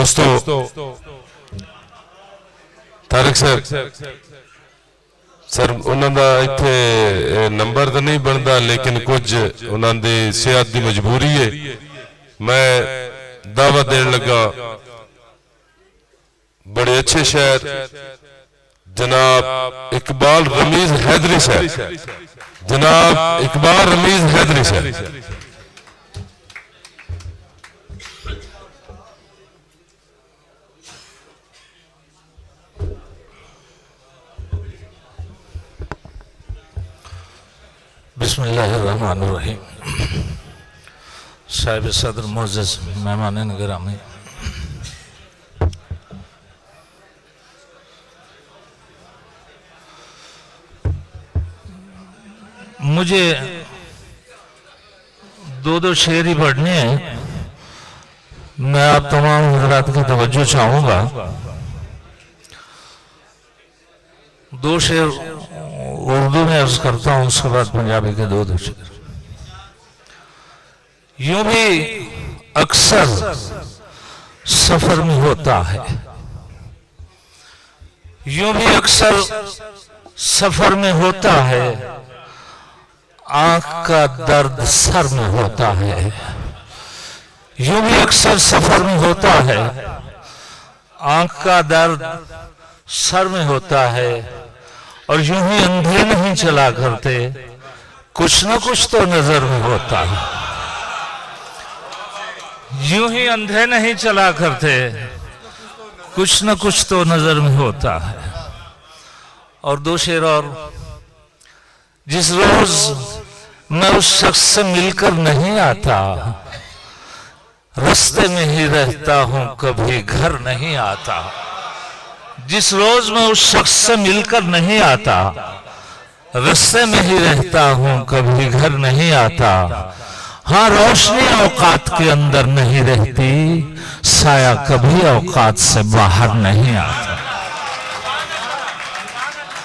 दोस्तों तारिक सर उन्होंने इत्थे नंबर तो नहीं बनता, लेकिन कुछ उन्होंने सेहत की मजबूरी है। मैं दावा देने लगा बड़े अच्छे शहर जनाब इकबाल रमीज हैदरी साहब, जनाब इकबाल रमीज हैदरी साहब। बिस्मिल्लाहिर्रहमानिर्रहीम। साहिब सदर मोअज़्ज़ज़ मेहमान निगरामी, मुझे दो शेर ही पढ़ने हैं। मैं आप तमाम हज़रात की तवज्जो चाहूँगा। दो शेर उर्दू में अर्ज करता हूँ, उसके बाद पंजाबी के दो शेर। यूं भी अक्सर सफर में होता है, यूं भी अक्सर सफर में होता है, आंख का दर्द सर में होता है। यूं भी अक्सर सफर में होता है, आंख का दर्द सर में होता है, और यूं ही अंधे नहीं चला करते, कुछ न कुछ तो नजर में होता है। यूं ही अंधे नहीं चला करते, कुछ न कुछ तो नजर में होता है। और दो शेर और। जिस रोज मैं उस शख्स से मिलकर नहीं आता, रास्ते में ही रहता हूं, कभी घर नहीं आता। जिस रोज मैं उस शख्स से मिलकर नहीं आता, रास्ते में ही रहता हूं, कभी घर नहीं आता। हाँ, रोशनी औकात के अंदर नहीं रहती, साया कभी औकात से बाहर नहीं आता।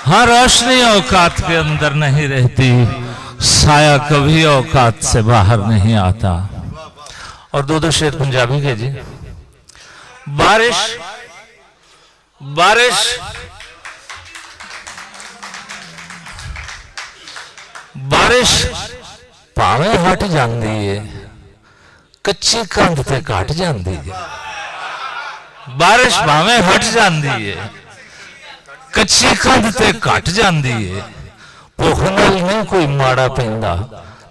हाँ, रोशनी औकात के अंदर नहीं रहती, साया कभी औकात से बाहर नहीं आता। और दो शेर पंजाबी के जी। बारिश बारिश बारिश भावें हट जाती है, कच्ची कंध ते घट जाती है। बारिश भावें हट जाती है, कच्ची कंध ते घट जाती है। भुख नाल नहीं कोई माड़ा पैंदा,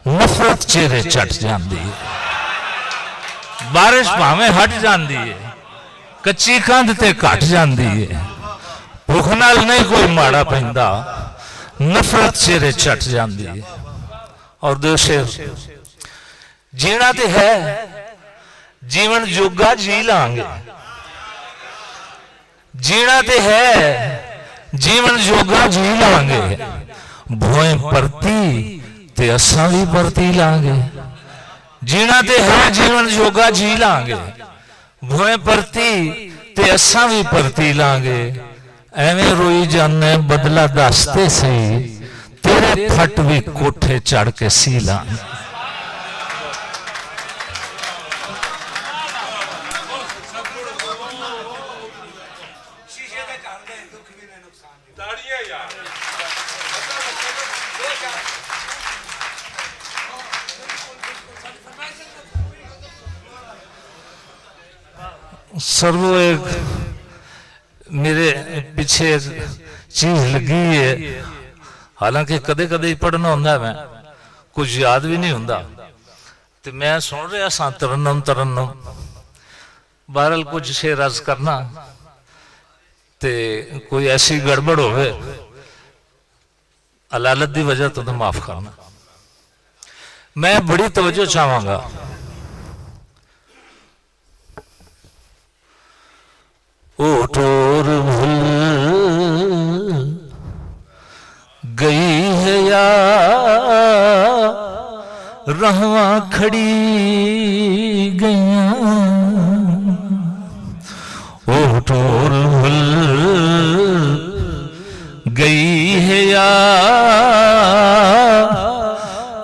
नफरत चेहरे चट जाती है। बारिश भावें हट जाती है, कच्ची कंध ते घट जाती है। भुख नाल नहीं कोई माड़ा पैंदा, नफरत चेहरे चट जाती है। और दो शेर। जीना ते है, जीवन जोगा जी लांगे। जीना ते है, जीवन जोगा जी लांगे। भोए परती ते असां भी परती लांगे। जीना ते है, जीवन जोगा जी लांगे। भोए परती ते असां भी परती लांगे। एवें रोई जाने बदला दसते सही, तेरे फट भी कोठे चढ़ के सी लांगे। सर्वो एक मेरे पीछे एक चीज लगी है, हालांकि कदे कदे पढ़ना होंगे, मैं कुछ याद भी नहीं होंगे। तो मैं सुन रहा सा तरन्नम तरन्नम, बहरहाल कुछ शेर अर्ज करना, ते कोई ऐसी गड़बड़ हो अलालत की वजह तो माफ करना। मैं बड़ी तवज्जो चाहवागा। ओ टोर भूल गई है या रहवा खड़ी गईया। ओ टोर भूल गई है या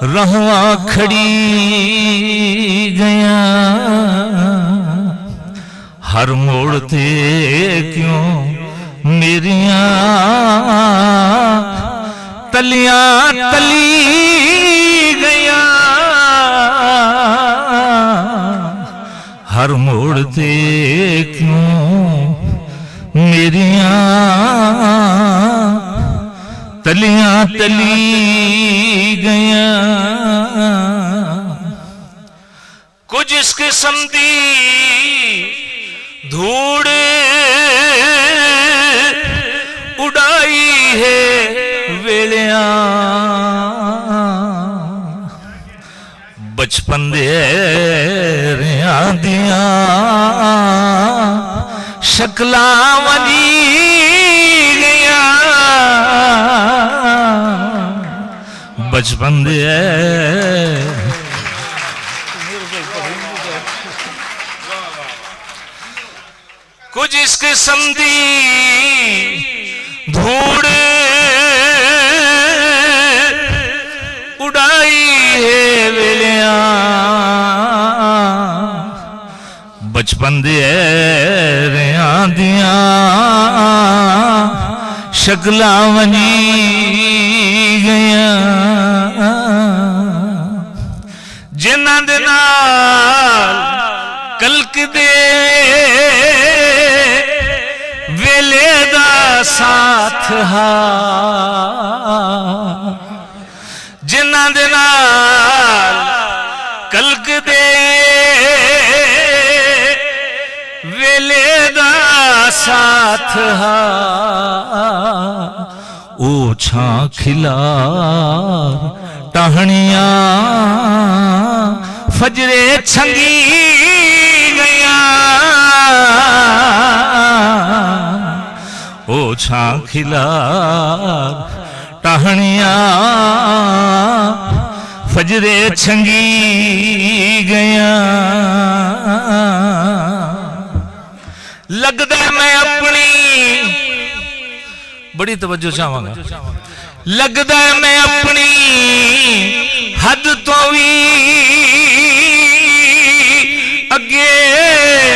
रहवा खड़ी गया। हर मोड़ ते क्यों मेरियां तलियां तली गया, हर मोड़ ते क्यों मेरियां तलियां तली गया। कुछ इस किस्म दी धूड़ उड़ाई है वेलियां, बचपन दे रियां दियां शक्लां वनी गया, बचपन दे कुछ इस किस्म दी धूड़ उड़ाई है वेलियां, बचपन दे रियां दियां शक्लां वनी गया। जिन्हां दे नाल कलक दे वेले दा साथ हा, जिन्हां दे नाल कलक दे वेले दा साथ हा, ओ छां खिलार टहनियां फजरे छंगी गया, ओ छां खिलार टहनियां फजरे छंगी गया। लगदा मैं अपनी बड़ी तवज्जो चाहांगा, लगदा मैं अपनी हद तो भी अगे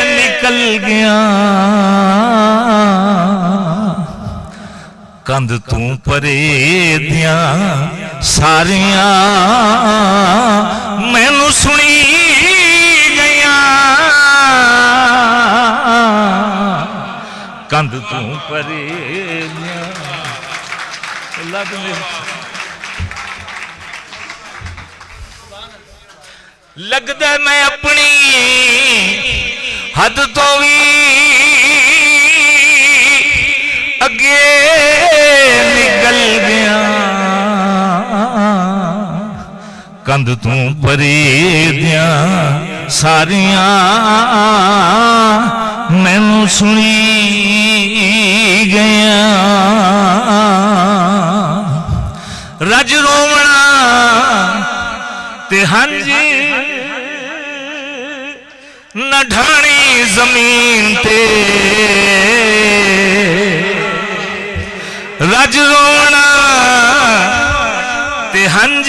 निकल गया, कंध तू परे दियां सारियां मैनू सुनी गया, कंध तू परे दियां लगदा मैं अपनी हद तो भी अगे निकल गया, कंध तू परे दियां सारियां मैनू सुनी गया। रज रोवना ते हंज न ढाणी जमीन ते, रज रोवना ते हंज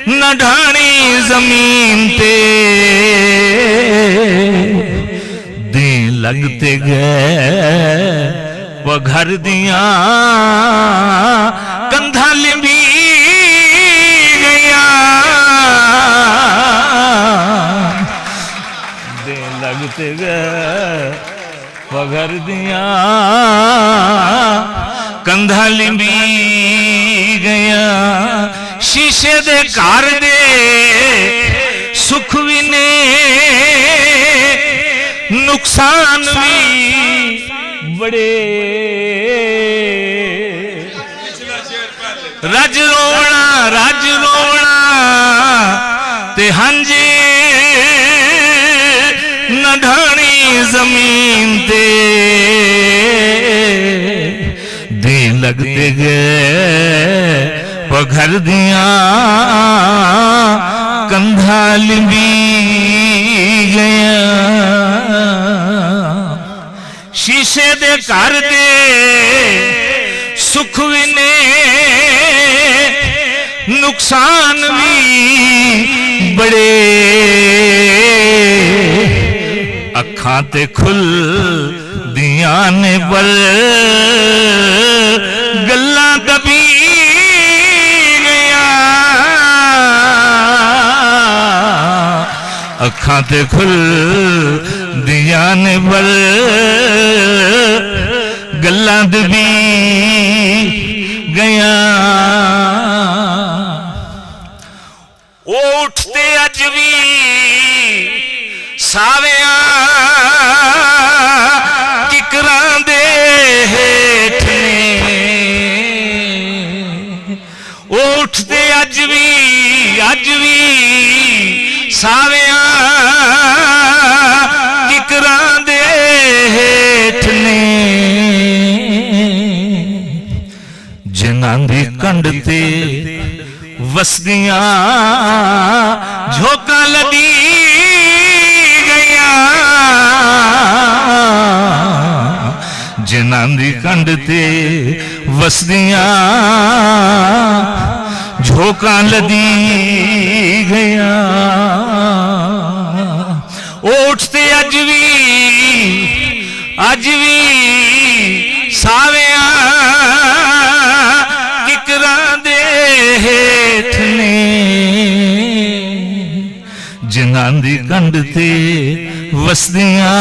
न ढाणी जमीन ते, दिन लगते गए वो घर दियां कंधा लिंबी गया, दिन लगते गए वो घर दियां कंधा लिंबी गया। शीशे दे घर दे सुख भी ने नुकसान भी बड़े, रज रोना ते हंज न ढाणी जमीन ते, दिन लगते गए पघर दियां कंधा लिंबी गया। शीशे दे घर दे सुख भी ने नुकसान भी बड़े, अखां ते खुल दियां ने पर गल्लां दबी गईयां अखां ते खुल दियां ने पर गल्लां दबी गईयां उठते अज भी सावियां किकरां दे हेठ ने उठते अज भी सावियां किकरां दे हेठ ने जिन्हां दी कंड ते वसदियां झोंकां लगी गईयां जिन्हां दी कंड ते वसदियां झोंकां लगी गईयां उठते अज भी सावियां किकरां दे हेठ ने जिन्हां दी कंड ते वसदियां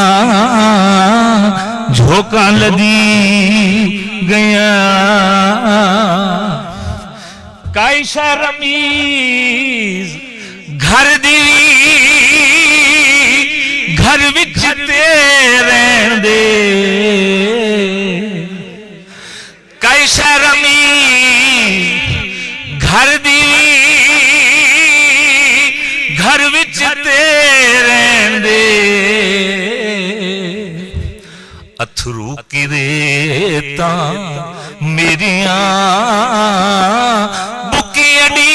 झोंकां लगी गईयां काई शर्मीज घर दी घर विच ते रहंदे काई शर्मीज घर दी घर विच ते रहंदे अथरू किरे तां मेरियां बुकी अड़ी